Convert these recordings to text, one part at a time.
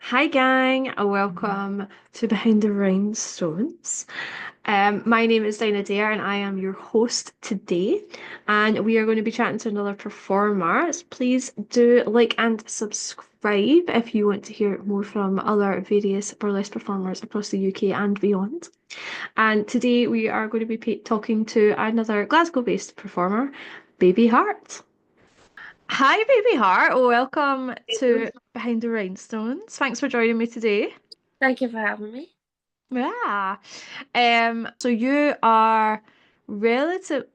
Hi, gang, and welcome to Behind the Rhinestones. My name is Dinah Dare, and I am your host today. And we are going to be chatting to another performer. Please do like and subscribe if you want to hear more from other various burlesque performers across the UK and beyond. And today we are going to be talking to another Glasgow-based performer, Baby Hart. Hi, Baby Heart. Welcome to Behind the Rhinestones. Thanks for joining me today. Thank you for having me. Yeah. So you are relative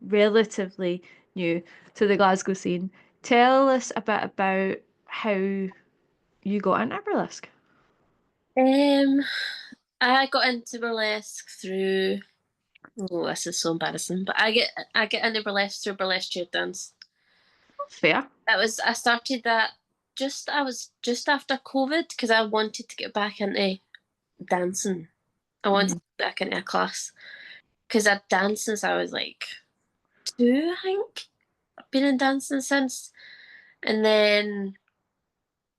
relatively new to the Glasgow scene. Tell us a bit about how you got into burlesque. Um, I got into burlesque through. Oh, this is so embarrassing. But I get into burlesque through burlesque cheer dance. Fair. I started that I was just after COVID because I wanted to get back into dancing. I wanted to Mhm. get back into a class because I'd danced since I was like two, I think. I've been in dancing since, and then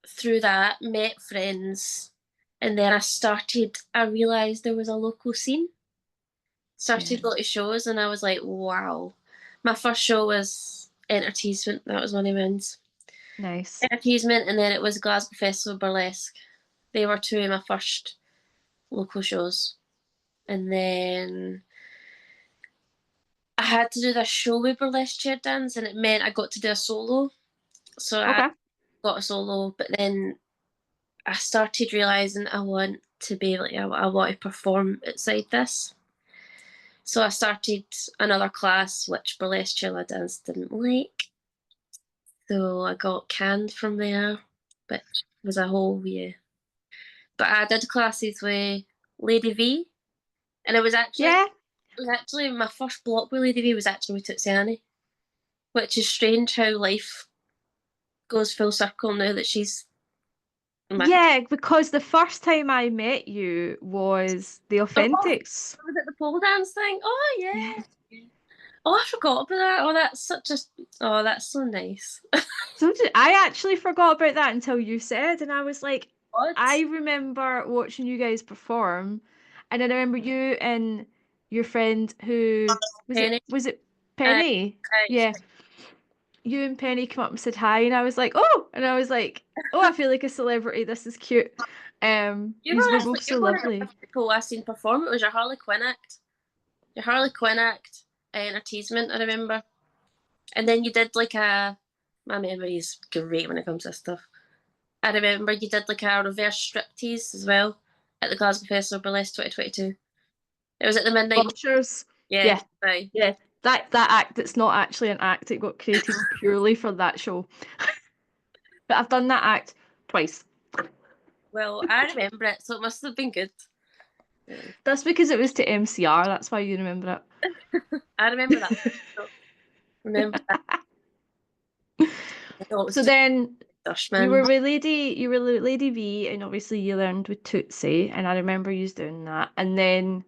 through that met friends, and then I realized there was a local scene, started Yeah. going to shows, and I was like, wow. My first show was Entertainment. That was one of mine. Nice. Entertainment, and then it was Glasgow Festival Burlesque. They were two of my first local shows. And then I had to do this show with burlesque chair dance, and it meant I got to do a solo. So I Okay. got a solo, but then I started realizing I want to be like I want to perform outside this. So I started another class, which burlesque chair dance didn't like. So I got canned from there, which was a whole year. But I did classes with Lady V, and Yeah. it was actually my first block with Lady V was actually with Tutsiani, which is strange how life goes full circle now that she's my. Yeah, because the first time I met you was the Oh, Authentics. was it the pole dance thing? Oh Yeah. yeah. Oh, I forgot about that. Oh, that's such a. Oh, that's so nice. So did I actually forgot about that until you said, and I was like, I What? remember watching you guys perform, and then I remember you and your friend who Penny. was it I, Penny? Yeah, you and Penny come up and said hi, and I was like, oh, and I was like, oh, I feel like a celebrity. This is cute. These were both You're so one of the lovely. first people I seen perform. It was your Harley Quinn act. Your Harley Quinn act, entertainment, I remember. And then you did like a. My memory is great when it comes to this stuff. I remember you did like a reverse striptease as well at the Glasgow Festival Burlesque 2022. It was at the midnight. Vultures. Yeah, Yeah, right. yeah. That act, it's not actually an act. It got created purely for that show. But I've done that act twice. Well, I remember it, so it must have been good. Yeah. That's because it was to MCR. That's why you remember I remember that. it. Remember that. I thought it was So just then Dushman. You were Lady V, and obviously you learned with Tootsie, and I remember you doing that. And then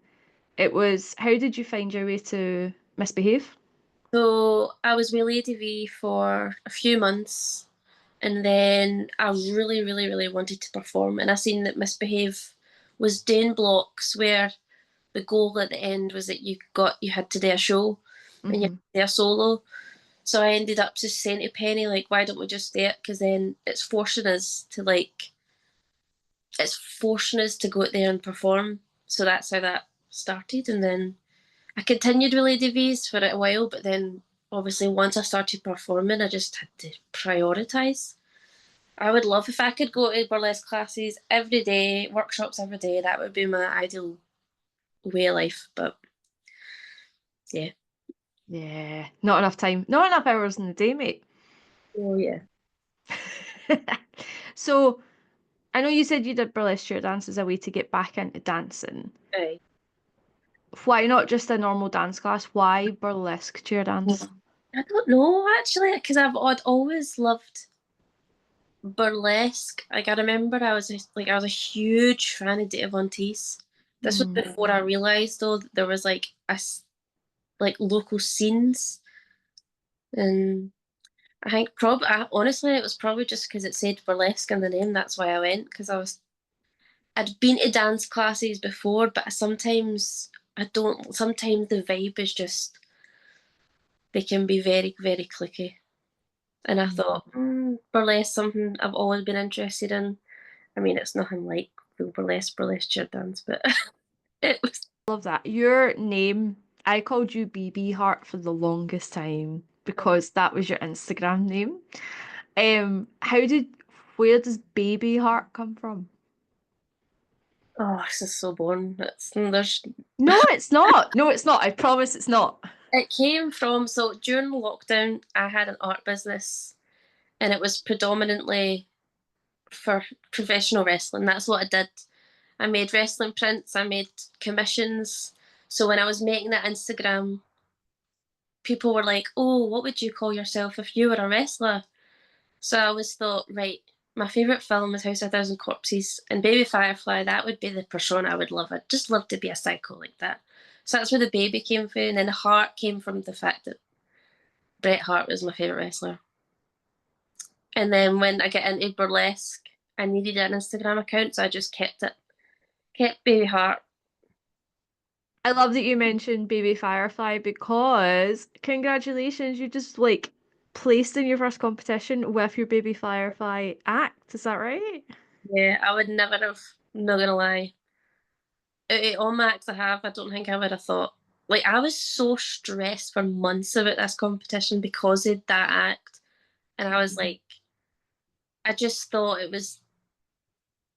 it was, how did you find your way to Misbehave? So I was with Lady V for a few months, and then I really, really, really wanted to perform. And I seen that Misbehave was doing blocks where the goal at the end was that you had to do a show and you Hmm. had to do a solo. So I ended up just saying to Penny, like, why don't we just do it? Because then it's forcing us to go out there and perform. So that's how that started. And then I continued with Lady V's for a while, but then obviously once I started performing, I just had to prioritise. I would love if I could go to burlesque classes every day, workshops every day. That would be my ideal way of life. But yeah. Yeah, not enough time, not enough hours in the day, mate. Oh yeah. So I know you said you did burlesque chair dance as a way to get back into dancing. Right. Why not just a normal dance class? Why burlesque chair dance? I don't know actually, because I'd always loved burlesque. Like I remember, I was a huge fan of Dita Von Teese. This was Mm. before I realised though that there was like local scenes, and I think probably, honestly, it was probably just because it said burlesque in the name. That's why I went, because I'd been to dance classes before, but sometimes I don't. Sometimes the vibe is just they can be very, very cliquey. And I thought, burlesque something I've always been interested in. I mean, it's nothing like the burlesque chair dance, but it was. Love that. Your name, I called you BB Hart for the longest time because that was your Instagram name. How did, where does Baby Heart come from? Oh, this is so boring. There's. No, it's not. No, it's not. I promise it's not. It came from, so during lockdown, I had an art business, and it was predominantly for professional wrestling. That's what I did. I made wrestling prints, I made commissions. So when I was making that Instagram, people were like, "Oh, what would you call yourself if you were a wrestler?" So I always thought, right, my favourite film is House of a Thousand Corpses, and Baby Firefly, that would be the persona I would love. I'd just love to be a psycho like that. So that's where the baby came from, and then Hart came from the fact that Bret Hart was my favourite wrestler. And then when I get into burlesque, I needed an Instagram account, so I just kept it. Kept Baby Hart. I love that you mentioned Baby Firefly because congratulations, you just like placed in your first competition with your Baby Firefly act. Is that right? Yeah, I would never have, not gonna lie. All my acts I have, I don't think I would have thought. Like, I was so stressed for months about this competition because of that act. And I was like, I just thought it was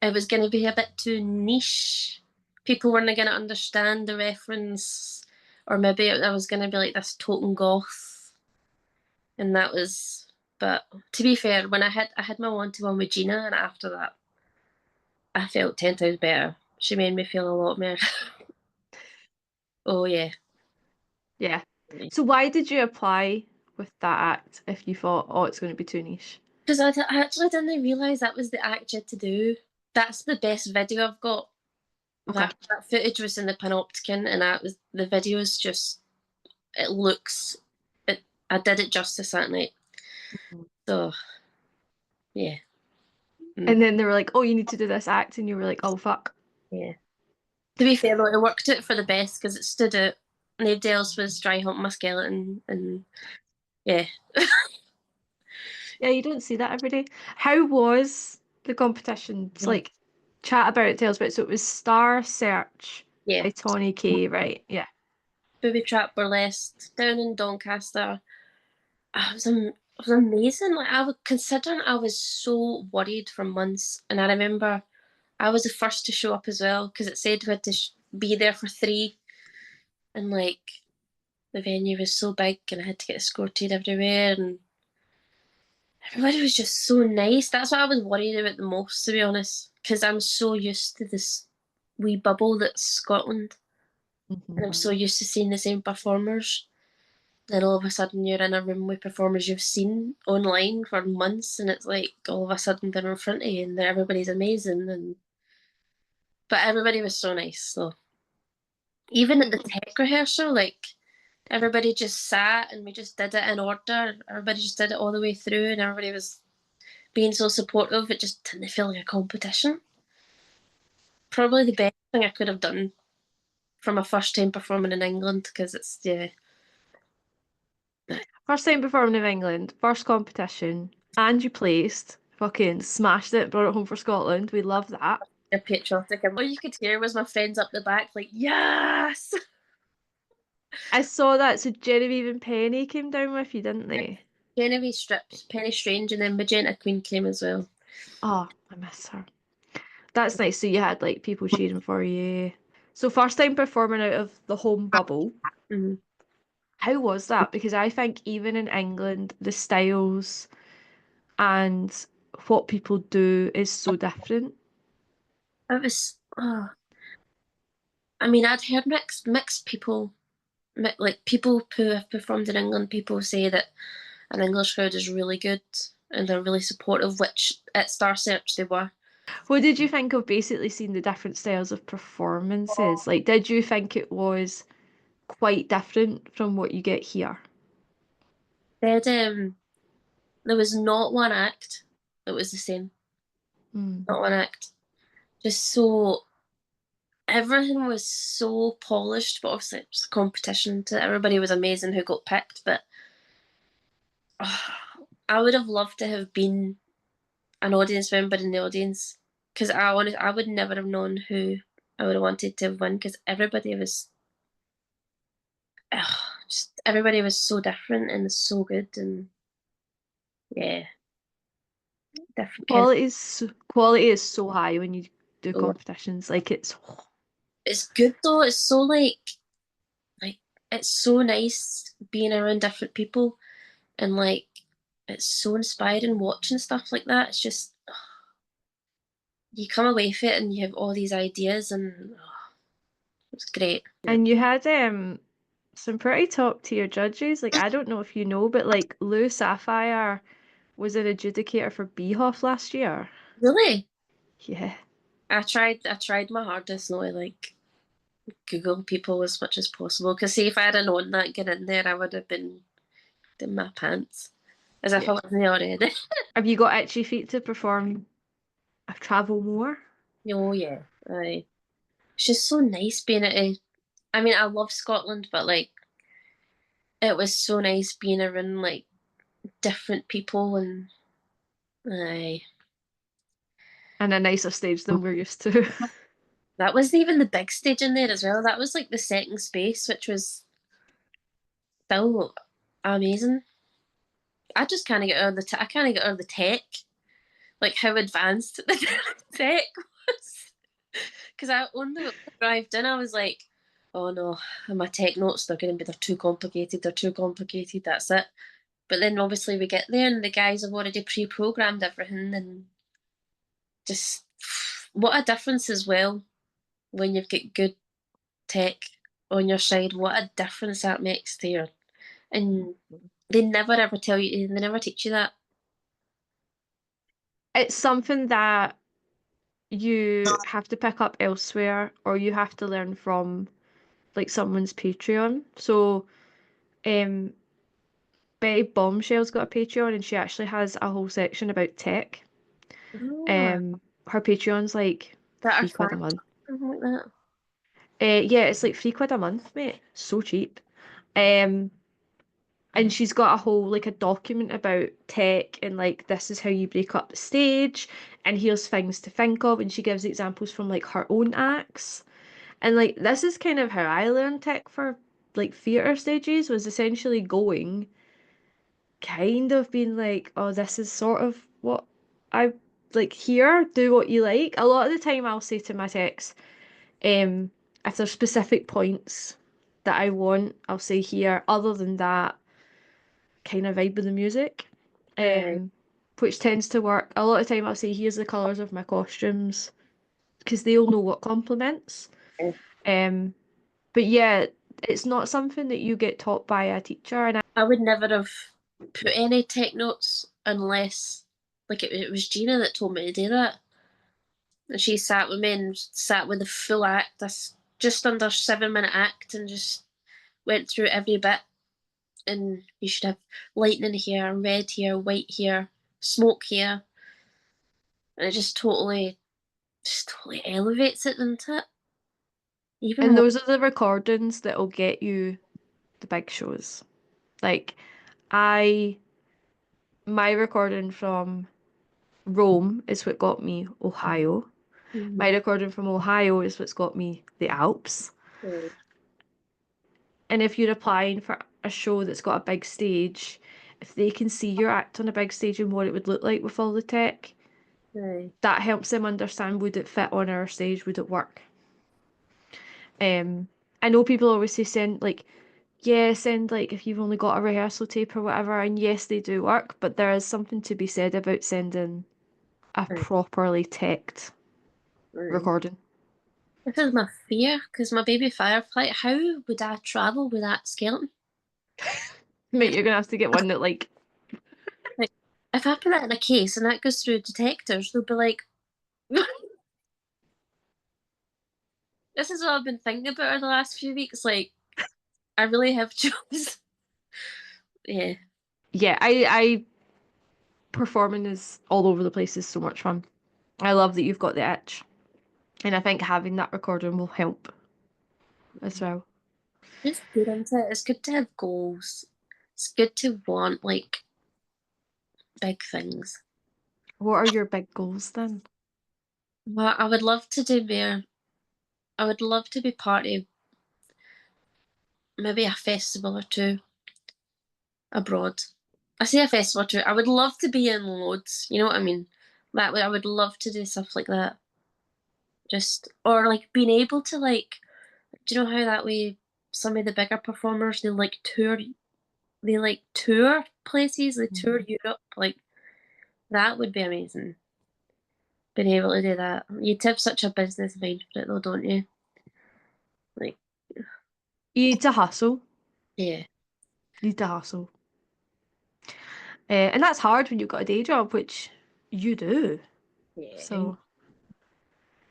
going to be a bit too niche. People weren't going to understand the reference, or maybe I was going to be like this total goth, and that was. But to be fair, when I had my 1-to-1 with Gina, and after that, I felt 10 times better. She made me feel a lot more. Oh yeah, Yeah. So why did you apply with that act if you thought, oh, it's going to be too niche? because I actually didn't realize that was the act you had to do. That's the best video I've got. Okay. That footage was in the panopticon, and that was the video's just it looks it. I did it justice that night. Mhm. So yeah, mm, And then they were like, oh, you need to do this act. And you were like, oh, fuck. yeah. To be fair though, it worked out for the best because it stood out. Nobody else was dry humping my skeleton, and yeah, Yeah, you don't see that every day. How was the competition? It's like chat about it, tales about it. So it was Star Search yeah. by Tawny K, right? Yeah. Booby trap burlesque down in Doncaster. It was amazing. Like considering I was so worried for months, and I remember I was the first to show up as well because it said we had to be there for 3, and like the venue was so big, and I had to get escorted everywhere, and everybody was just so nice. That's what I was worried about the most, to be honest, because I'm so used to this wee bubble that's Scotland, and I'm Mhm. so used to seeing the same performers. Then all of a sudden you're in a room with performers you've seen online for months, and it's like all of a sudden they're in front of you, and everybody's amazing, and but everybody was so nice. So even at the tech rehearsal, like everybody just sat and we just did it in order. Everybody just did it all the way through, and everybody was being so supportive. It just didn't feel like a competition. Probably the best thing I could have done for my first time performing in England because it's yeah, First time performing in England, first competition, and you placed. Fucking smashed it, brought it home for Scotland. We love that. they're patriotic. And all you could hear was my friends up the back like yes. I saw that. So Genevieve and Penny came down with you, didn't they? Genevieve stripped, Penny Strange, and then Magenta Queen came as well. Oh, I miss her. That's nice. So you had like people cheering for you. So first time performing out of the home bubble. Mm-hmm. How was that? Because I think even in England, the styles and what people do is so different. It was. Oh, I mean, I'd heard mixed people, like people who have performed in England. People say that an English crowd is really good and they're really supportive, which at Star Search they were. What did you think of basically seeing the different styles of performances? Like, did you think it was quite different from what you get here? They had There was not one act that was the same. Mm. Not one act. Just so everything was so polished, but obviously it was a competition. To everybody was amazing who got picked, but I would have loved to have been an audience member in the audience because I would never have known who I would have wanted to win because everybody was so different and so good and yeah, different kind of. Quality is so high when you do Oh, competitions. Like it's it's good though. It's so like it's so nice being around different people and like it's so inspiring watching stuff like that. It's just you come away from it and you have all these ideas and it's great. Yeah. and you had some pretty top tier judges. Like I don't know if you know, but like Lou Sapphire was an adjudicator for Beehoff last year. Really, Yeah. I tried my hardest not to like Google people as much as possible because see if I had known that get in there, I would have been in my pants as if Yeah. I wasn't already. Have you got itchy feet to perform a travel more? Oh yeah, it's just so nice being at a. I mean, I love Scotland, but like it was so nice being around like different people and aye. And a nicer stage than we're used to. That wasn't even the big stage in there as well. That was like the second space, which was still amazing. I just can't get over I can't get over the tech, like how advanced the tech was. Because I only arrived in, I was like, oh no, my tech notes they're too complicated. They're too complicated. That's it. But then obviously we get there and the guys have already pre-programmed everything and just what a difference as well when you've got good tech on your side. What a difference that makes to your and they never ever tell you. They never teach you that. It's something that you have to pick up elsewhere or you have to learn from like someone's Patreon. So, um, Betty Bombshell's got a Patreon and she actually has a whole section about tech. Oh, Her Patreon's like that are 3 quid a fun, month. something like that. Yeah, it's like 3 quid a month, mate. So cheap. Um, and she's got a whole like a document about tech and like this is how you break up the stage and here's things to think of and she gives examples from like her own acts. And like this is kind of how I learned tech for like theatre stages was essentially going kind of being like, oh, this is sort of what I like here, do what you like. A lot of the time I'll say to my techs, um, if there's specific points that I want, I'll say here. Other than that, kind of vibe with the music. Right. Um, which tends to work. A lot of time I'll say here's the colours of my costumes because they'll know what complements. Um, but yeah, it's not something that you get taught by a teacher. And I would never have put any tech notes unless, like, it was Gina that told me to do that. And she sat with me and sat with the full act, this just under 7 minute act, and just went through every bit. And you should have lightning here, red here, white here, smoke here. And it just totally elevates it, doesn't it? Even and more. those are the recordings that'll get you the big shows. Like I my recording from Rome is what got me Ohio. My Mm-hmm. recording from Ohio is what's got me the Alps. And if you're applying for a show that's got a big stage, if they can see your act on a big stage and what it would look like with all the tech, Right. that helps them understand would it fit on our stage, would it work? Um, I know people always say send like, yeah, send like if you've only got a rehearsal tape or whatever, and yes, they do work, but there is something to be said about sending a Right. properly teched Right. recording. This is my fear because my baby firefly. How would I travel with that skeleton? Mate, you're gonna have to get one that like Like, if I put it in a case and that goes through detectors, they'll be like, "This is what I've been thinking about over the last few weeks." Like, I really have jobs. Yeah. yeah, I performing is all over the place is so much fun. I love that you've got the itch, and I think having that recording will help as well. It's good, isn't it? It's good to have goals. It's good to want like big things. What are your big goals then? But I would love to do more. I would love to be part of maybe a festival or two abroad. I say a festival or two. I would love to be in loads. You know what I mean? That way, I would love to do stuff like that. Just or like being able to like, do you know how that way some of the bigger performers they like tour places, they tour Mhm. Europe. Like that would be amazing. Being able to do that. You have such a business mind for it though, don't you? Like, You need to hustle. yeah. You need to hustle. And that's hard when you've got a day job, which you do. Yeah. So,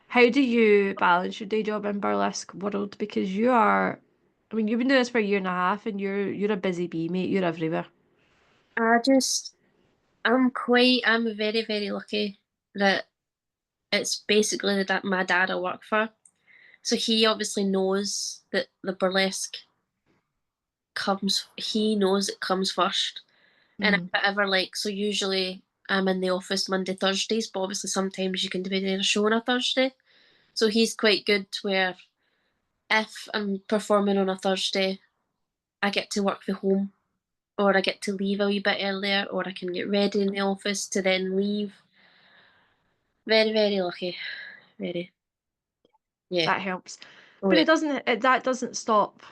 how do you balance your day job and burlesque world? Because you are, I mean, you've been doing this for a year and a half, and you're a busy bee, mate. You're everywhere. I just I'm very, very lucky that it's basically that my dad I work for. So he obviously knows that the burlesque he knows it comes first. And if Mm. I ever like, so usually I'm in the office Monday, Thursdays, but obviously sometimes you can be doing a show on a Thursday. So he's quite good where if I'm performing on a Thursday, I get to work from home or I get to leave a wee bit earlier or I can get ready in the office to then leave. Very, very lucky. Very. Yeah. That helps. Oh But yeah. that doesn't stop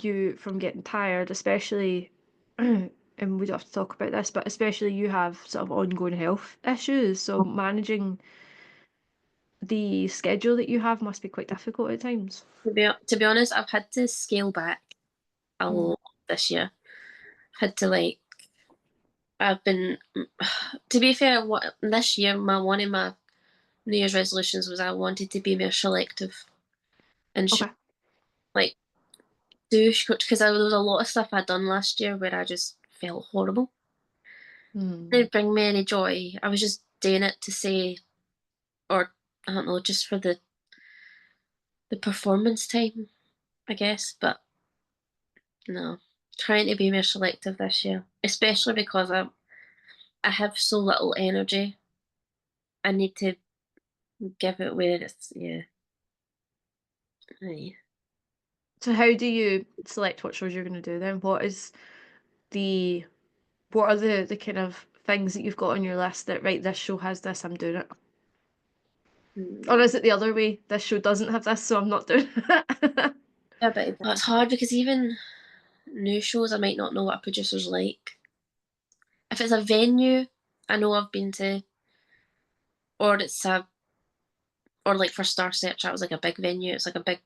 you from getting tired, especially, and we don't have to talk about this, but especially you have sort of ongoing health issues. So managing the schedule that you have must be quite difficult at times. To be honest, I've had to scale back a Mm. lot this year. Had to like I've been to be fair, what this year my one of my New Year's resolutions was I wanted to be more selective and Okay. like do because there was a lot of stuff I'd done last year where I just felt horrible. It Mm. didn't bring me any joy. I was just doing it to say, or I don't know, just for the performance time, I guess. But no, trying to be more selective this year, especially because I have so little energy. I need to give it where it's yeah. Aye. So how do you select what shows you're going to do then? The what are the kind of things that you've got on your list that right, this show has this, I'm doing it. Or Mm. is it the other way? This show doesn't have this, so I'm not doing it. Yeah, but it's hard because even new shows, I might not know what a producer's like. If it's a venue, I know I've been to, or it's a, or like for Star Search, that was like a big venue. It's like a big,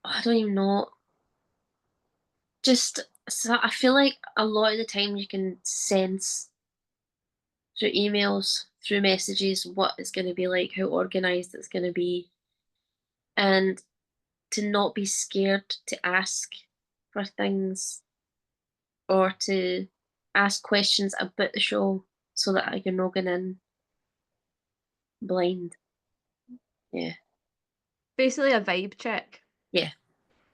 I don't even know. Just, so I feel like a lot of the time you can sense through emails, through messages, what it's going to be like, how organized it's going to be, and to not be scared to ask for things or to ask questions about the show so that you're not going in blind. Yeah. Basically a vibe check. Yeah.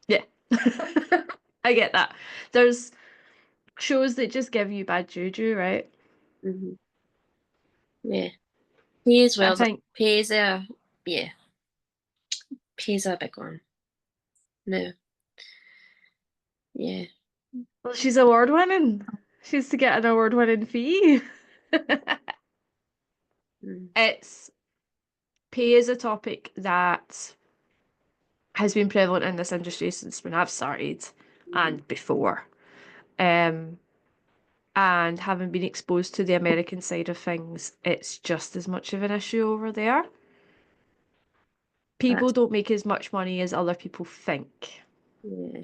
Yeah. I get that. There's shows that just give you bad juju, right? Hmm. Yeah. Pay as I well. think, Pays a yeah. Pays a big one. No. Yeah. well, she's award winning. She's to get an award winning fee. Mm. It's pay is a topic that has been prevalent in this industry since when I've started Mhm. and before. Um, and having been exposed to the American side of things, it's just as much of an issue over there. People That's don't make as much money as other people think. yeah.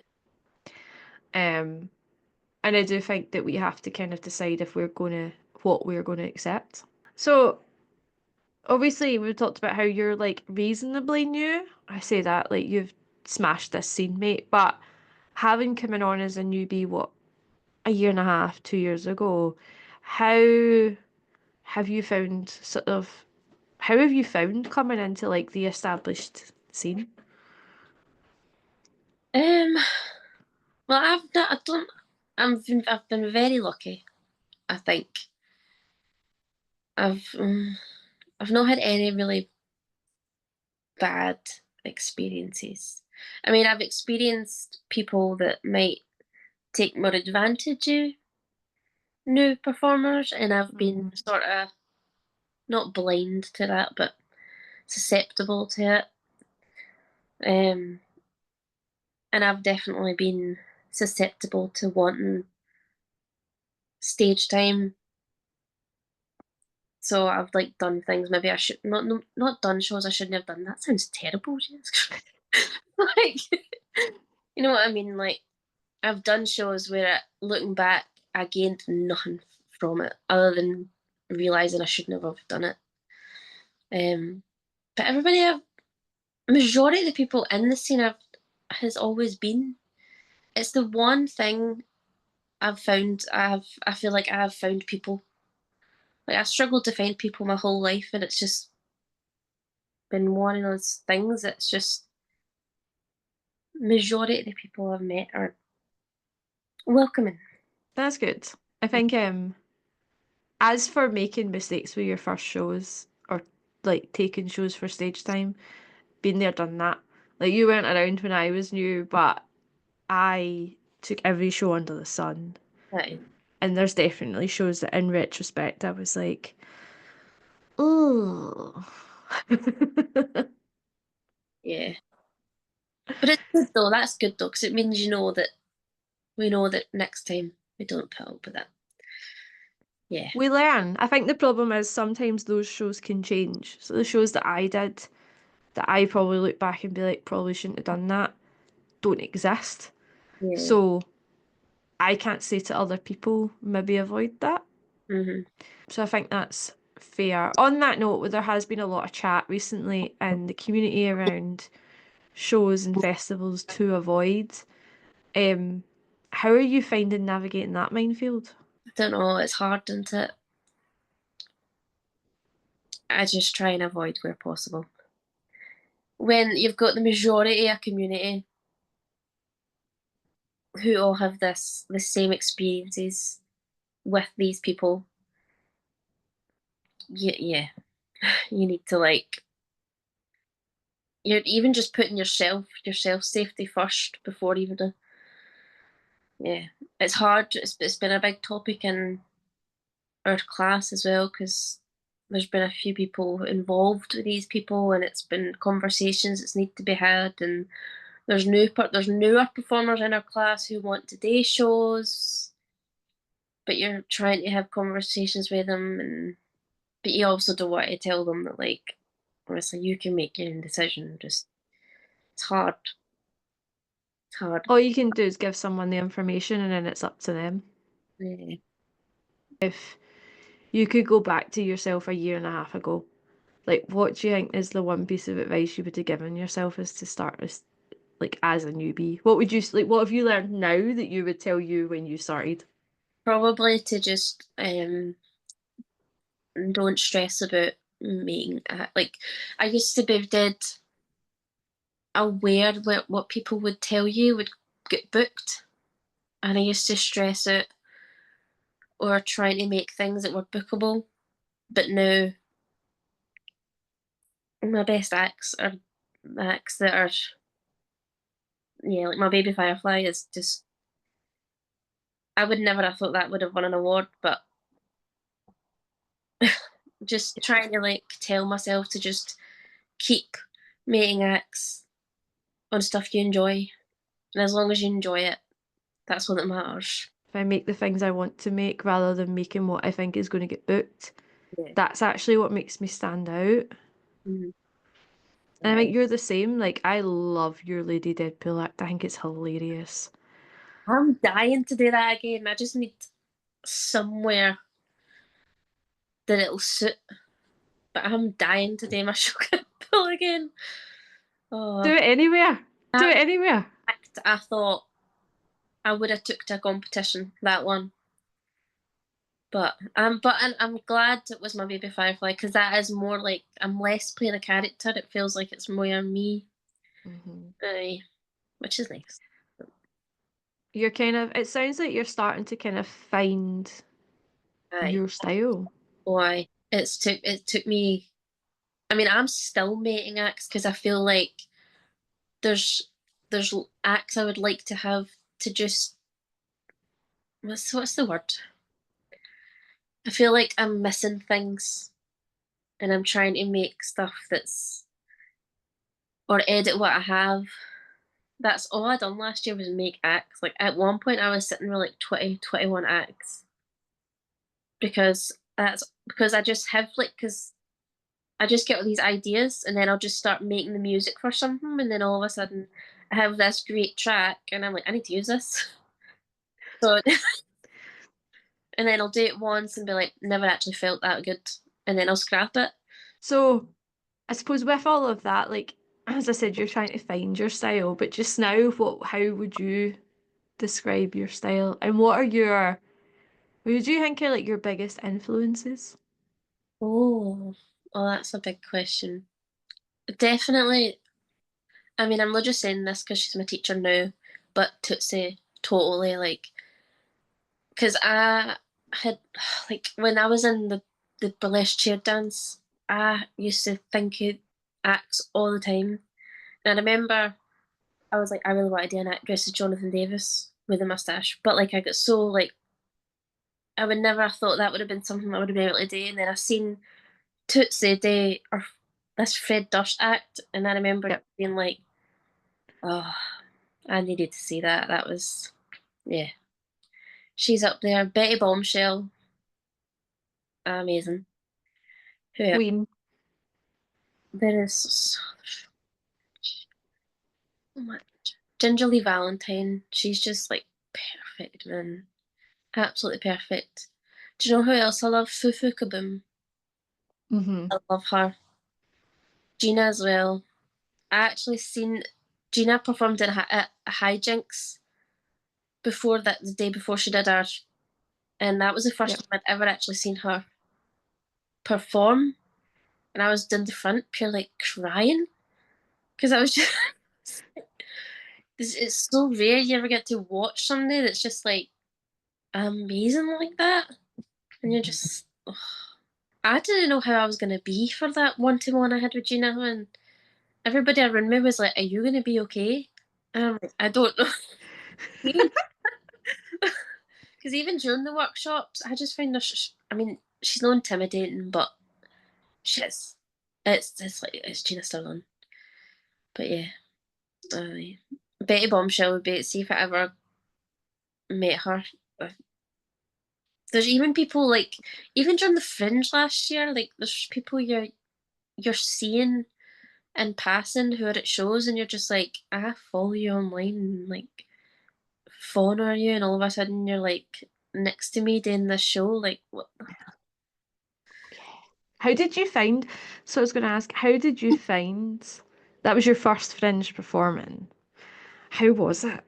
Um, and I do think that we have to kind of decide if what we're going to accept. So obviously we've talked about how you're like reasonably new. I say that like you've smashed this scene, mate, but having coming on as a newbie, what, a year and a half, 2 years ago, How have you found sort of how have you found coming into like the established scene? Um, well, I don't, I've been very lucky. I think I've, I've not had any really bad experiences. I mean, I've experienced people that might take more advantage of new performers, and I've been Mm. sort of not blind to that, but susceptible to it. Um, and I've definitely been susceptible to wanting stage time. So I've like done things maybe I should not done shows I shouldn't have done. That sounds terrible, Jesus Christ. Like you know what I mean? Like I've done shows where looking back, I gained nothing from it other than realizing I shouldn't have done it. Um, but majority of the people in the scene has always been. It's the one thing I've found. I feel like I've found people. Like I've struggled to find people my whole life, and it's just been one of those things. That's just majority of the people I've met are welcoming. That's good. I think as for making mistakes with your first shows or like taking shows for stage time, been there, done that. Like you weren't around when I was new, but I took every show under the sun. Right. And there's definitely shows that in retrospect I was like, oh. Yeah, but it's good though. That's good though, because it means we know that next time we don't put up with that. Yeah. We learn. I think the problem is sometimes those shows can change. So the shows that I did, that I probably look back and be like, probably shouldn't have done that, don't exist. Yeah. So I can't say to other people, maybe avoid that. Mhm. So I think that's fair. On that note, there has been a lot of chat recently in the community around shows and festivals to avoid. Um, how are you finding navigating that minefield? I don't know. It's hard, isn't it? I just try and avoid where possible. When you've got the majority of a community who all have the same experiences with these people, yeah, you need to like you're even just putting yourself safety first before even yeah. It's hard. It's been a big topic in our class as well because there's been a few people involved with these people and it's been conversations that need to be had and there's newer performers in our class who want today shows but you're trying to have conversations with them and but you also don't want to tell them that like honestly you can make your own decision just it's hard. It's hard. All you can do is give someone the information and then it's up to them. Yeah. If you could go back to yourself a year and a half ago, like what do you think is the one piece of advice you would have given yourself as to start as like as a newbie? What would you like what have you learned now that you would tell you when you started? Probably to just don't stress about making like I used to be dead aware what people would tell you would get booked and I used to stress out or trying to make things that were bookable but now my best acts are acts that are yeah like my baby firefly is just I would never have thought that would have won an award but just trying to like tell myself to just keep making acts on stuff you enjoy and as long as you enjoy it that's what matters. If I make the things I want to make rather than making what I think is going to get booked, Yeah. that's actually what makes me stand out. Mhm. And I Yeah. think you're the same. Like I love your Lady Deadpool act. I think it's hilarious. I'm dying to do that again. I just need somewhere that it'll suit. But I'm dying to do my sugar pill again. Do Oh, it anywhere. Do it that anywhere. act I thought I would have took to a competition. That one But I'm glad it was my baby firefly because that is more like I'm less playing a character. It feels like it's more me, Hmm. which is nice. You're kind of, it sounds like you're starting to kind of find Aye, your style. why it took me. I mean, I'm still mating acts because I feel like there's there's acts I would like to have to just what's the word? I feel like I'm missing things and I'm trying to make stuff that's or edit what I have. That's all I done last year was make acts. Like at one point I was sitting with like 20, 21 acts because I just have like because I just get all these ideas and then I'll just start making the music for something and then all of a sudden I have this great track and I'm like, I need to use this. So and then I'll do it once and be like, never actually felt that good. And then I'll scrap it. So I suppose with all of that, like as I said, you're trying to find your style, but just now, how would you describe your style? And what would you think are like your biggest influences? Oh, oh, that's a big question. Definitely. I mean, I'm not just saying this because she's my teacher now, but Tootsie totally like because I had like when I was in the burlesque chair dance, I used to think of acts all the time. And I remember I was like, I really want to do an act dressed as Jonathan Davis with a mustache, but like I got so like I would never have thought that would have been something I would have been able to do. And then I seen Tootsie Day or this Fred Durst act, and I remember Yep. being like, oh, I needed to see that. That was yeah. She's up there. Betty Bombshell, amazing. Who else? Queen. There is so much. Gingerly Valentine. She's just like perfect, man. Absolutely perfect. Do you know who else I love? Fufu Kaboom. Hmm. I love her. Gina as well. I actually seen Gina performed in a hijinks before that the day before she did ours, and that was the first Yep. time I'd ever actually seen her perform. And I was down the front, pure like crying because I was just it's so rare you ever get to watch somebody that's just like amazing like that, and you're Mhm. just. Oh, I didn't know how I was gonna be for that one-to-one I had with Gina, and everybody around me was like, "Are you gonna be okay?" And I'm like, "I don't know." Because even during the workshops, I just find her. I mean, she's not intimidating, but she's. It's like it's Gina Sterling, but yeah, uh, Betty Bombshell would be. See if I ever met her. There's even people like even during the Fringe last year, like there's people you're seeing in passing who are at shows, and you're just like, I follow you online, and like follow you, and all of a sudden you're like next to me doing this show, like what? Yeah. How did you find? So I was going to ask, how did you find that was your first Fringe performance? How was it?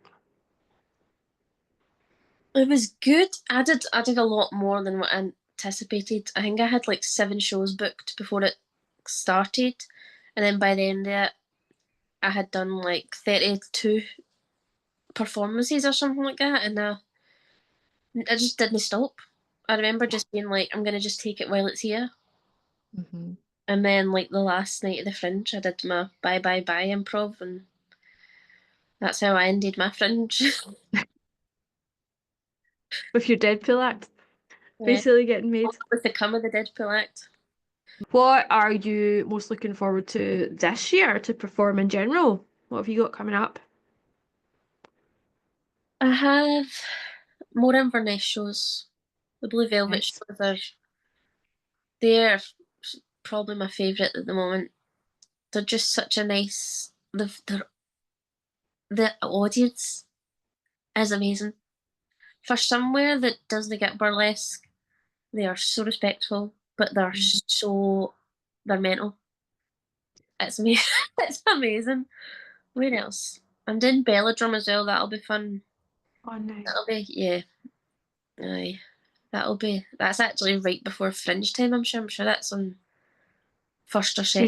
It was good. I did a lot more than what I anticipated. I think I had like 7 shows booked before it started, and then by the end of it, I had done like 32 performances or something like that, and I just didn't stop. I remember just being like, I'm gonna just take it while it's here. Hmm. And then like the last night of the Fringe, I did my bye bye bye improv, and that's how I ended my Fringe. With your Deadpool act Yeah, basically getting made. with the come of the Deadpool act. What are you most looking forward to this year to perform in general? What have you got coming up? I have more Inverness shows. The Blue Velvet Nice. shows they're probably my favourite at the moment. They're just such a nice. The audience is amazing for somewhere that doesn't get burlesque. They are so respectful, but they're mental. It's amazing. It's amazing. Where else? I'm doing Belladrum as well. That'll be fun. Oh, nice. That'll be yeah. Aye. That's actually right before Fringe time, I'm sure. I'm sure that's on first or It's second.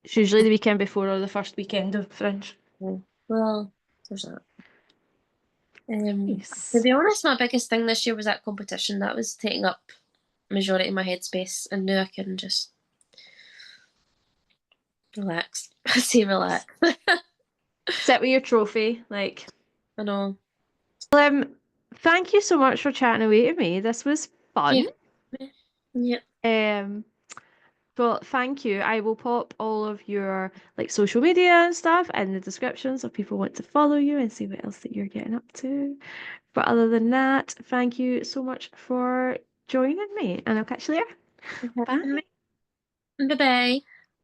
usually the weekend before or the first weekend of Fringe. Well, there's that. To Nice. be honest, my biggest thing this year was that competition. That was taking up majority of my headspace, and now I can just relax. I say relax. Sit with your trophy, like. I know. Thank you so much for chatting away to me. This was fun. Yeah. Yeah. Um, but thank you. I will pop all of your like social media and stuff in the description so people want to follow you and see what else that you're getting up to. But other than that, thank you so much for joining me, and I'll catch you later. Bye. Bye bye.